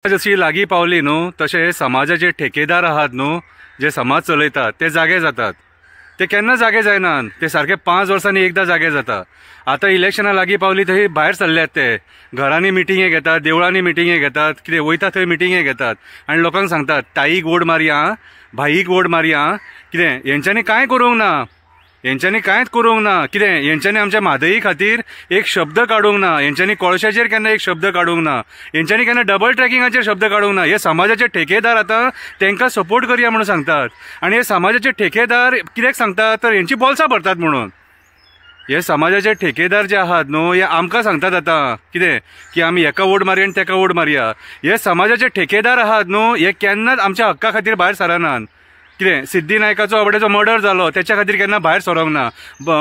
जशी लागी पावली न्हू तसे हे समाजाचे ठेकेदार आहात न्हू जे समाज चलयतात ते जागे जातात। ते केन्ना जागे जायनात, ते सारखे 5 वर्सांनी एकदा जागे जाता। आता इलेक्शनां लागीं पावली थंय भायर सरल्यात, ते घरांनी मिटिंगे घेतात, देवळांनी मिटिंगे घेतात, कितें वयता थंय मिटिंगे घेतात आनी लोकांक सांगतात ताईक वोट मारया, भाईक वोट मारया। कितें हेंच्यांनी कांय करूंक ना, हेंच्यांनी कांयच करूंक ना। कितें हेंच्यांनी आमच्या म्हादई खातीर एक शब्द काडूंक ना, हेंच्यांनी कोळशाचेर केन्ना एक शब्द काडूंक ना, हेंच्यांनी केन्ना डबल ट्रॅकिंगाचेर शब्द काडूंक ना। हे समाजाचे ठेकेदार आतां तांकां सपोर्ट करया म्हणून सांगतात आनी हे समाजाचे ठेकेदार कित्याक सांगतात तर हेंची बोल्सां भरतात म्हणून। हे समाजाचे ठेकेदार जे आहात न्हू हे आमकां सांगतात आतां कितें की आमी हेका वोट मारया आनी तेका वोट मारया। हे समाजाचे ठेकेदार आहात न्हू हे केन्नाच आमच्या हक्का खातीर भायर सरनात। कितें सिद्धी नायकाचो आवडेचो मर्डर जालो त्याच्या खातीर केन्ना भायर सरोंक ना,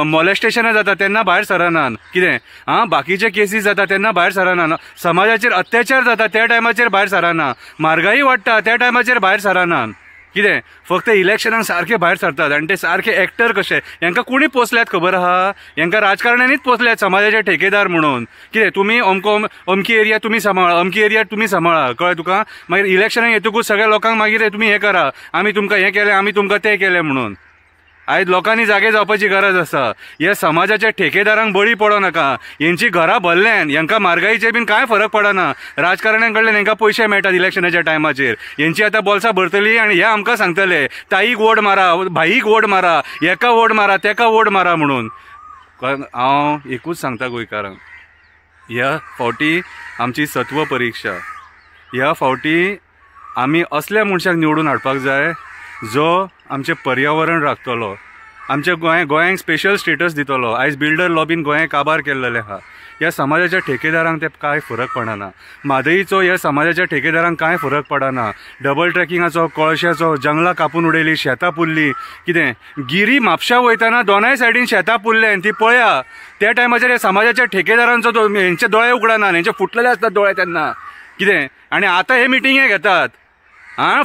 मॉलेस्टेशनां जाता तेन्ना भायर सरनात। कितें बाकीचे केसीस जाता तेन्ना भायर सरनात, समाजाचेर अत्याचार जाता त्या टायमाचेर भायर सरना, म्हारगाई वाडटा त्या टायमाचेर भायर सरनात। कितें फक्त इलेक्शनाक सारखे भायर सरतात आनी ते सारखे एक्टर कशे। हांकां कोणी पोसल्यात खबर आहा? हांकां राजकारण्यांनीच पोसल्यात समाजाचे ठेकेदार म्हणून। कितें तुमी अमकी एरिया तुमी सांबाळा, अमकी एरिया तुमी सांबाळा, कळ्ळें तुका? मागीर इलेक्शनाक येतकूच सगळ्या लोकांक मागीर तुमी हें करा, आमी तुमकां हें केलें, आमी तुमकां तें केलें म्हणून। आयज लोकांनी जागे जावपाची गरज आसा। ह्या समाजाच्या ठेकेदारांक बळी पडो नाका। हेंची घरां भरल्यान हांकां म्हारगाईचे बीन कांय फरक पडना। राजकारण्यां कडल्यान हांकां पयशे मेळटात इलेक्शनाच्या टायमाचेर, हेंची आतां बोल्सां भरतली आनी हे आमकां सांगतले ताईक वोट मारा, भाईक वोट मारा, हेका वोट मारा, तेका वोट मारा म्हणून। हांव एकूच सांगता गोंयकारांक, ह्या फावटी आमची सत्व परिक्षा। ह्या फावटी आमी असल्या मनशाक निवडून हाडपाक जाय जो आमचे पर्यावरण राखतलो, आमच्या गोंयांक स्पेशल स्टेटस दितलो। आयज बिल्डर लॉबीन गोंय काबार केल्लेले आहा। ह्या समाजाच्या ठेकेदारांक ते कांय फरक पडना। म्हादईचो ह्या समाजाच्या ठेकेदारांक कांय फरक पडना। डबल ट्रॅकिंगाचो, कोळशाचो, जंगलां कापून उडयली, शेतां पुरली। कितें गिरी म्हापशा वयताना दोनाय सायडीन शेतां पुरले ती पळया। त्या टायमाचेर ह्या समाजाच्या ठेकेदारांचो हेंचे दोळे उगडाना, हेंचे फुटलेले आसतात दोळे तेन्ना। कितें आनी आतां हे मिटिंगे घेतात,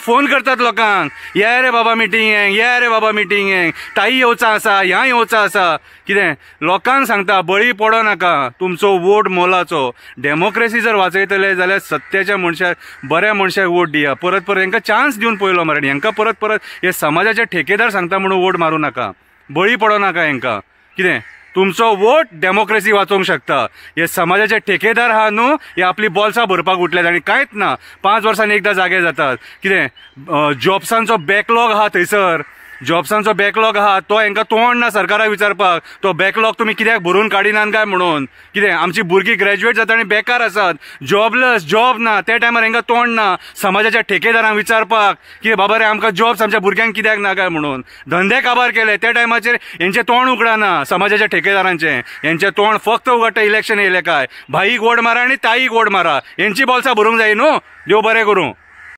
फोन करतात लोकांक, या रे बाबा मिटिंगेक, या रे बाबा मिटिंगेक, ताई येवचा आसा, ह्या येवचा आसा। कितें लोकांक सांगता बळी पडो नाका, तुमचो वोट मोलाचो। डेमोक्रेसी जर वाचयतले जाल्यार सत्याच्या मनशाक, बऱ्या मनशाक वोट दिया। परत परत हांकां चान्स दिवन पळयलो मरे, हांकां परत परत हे समाजाचे ठेकेदार सांगता म्हणून वोट मारूं नाका, बळी पडो नाका हांकां। कितें तुमचो वोट डेमोक्रेसी वाचोवंक शकता। हे समाजाचे ठेकेदार आहा न्हू हे आपली बोल्सां भरपाक उठल्यात आनी कांयच ना, 5 वर्सांनी एकदा जागे जातात। कितें जॉब्सांचो बॅकलॉग आहा थंयसर, जॉब्सांचो बॅकलॉग आहा तो हांकां तोंड ना सरकाराक विचारपाक, तो बॅकलॉग तुमी कित्याक भरून काडिनात काय म्हणून। कितें आमची भुरगीं ग्रॅज्युएट जाता आनी बेकार आसात, जॉबलेस, जॉब ना, त्या टायमार हांकां तोंड ना समाजाच्या ठेकेदारांक विचारपाक की बाबा रे आमकां जॉब्स आमच्या भुरग्यांक कित्याक ना काय म्हणून। धंदे काबार केले त्या टायमाचेर हेंचें तोंड उगडाना समाजाच्या ठेकेदारांचें, हेंचें तोंड फक्त उगडटा इलेक्शन येयलें काय, भाईक वोट मारा आनी ताईक वोट मारा। हेंची बोल्सां भरूंक जाय न्हू। देव बरें करूं।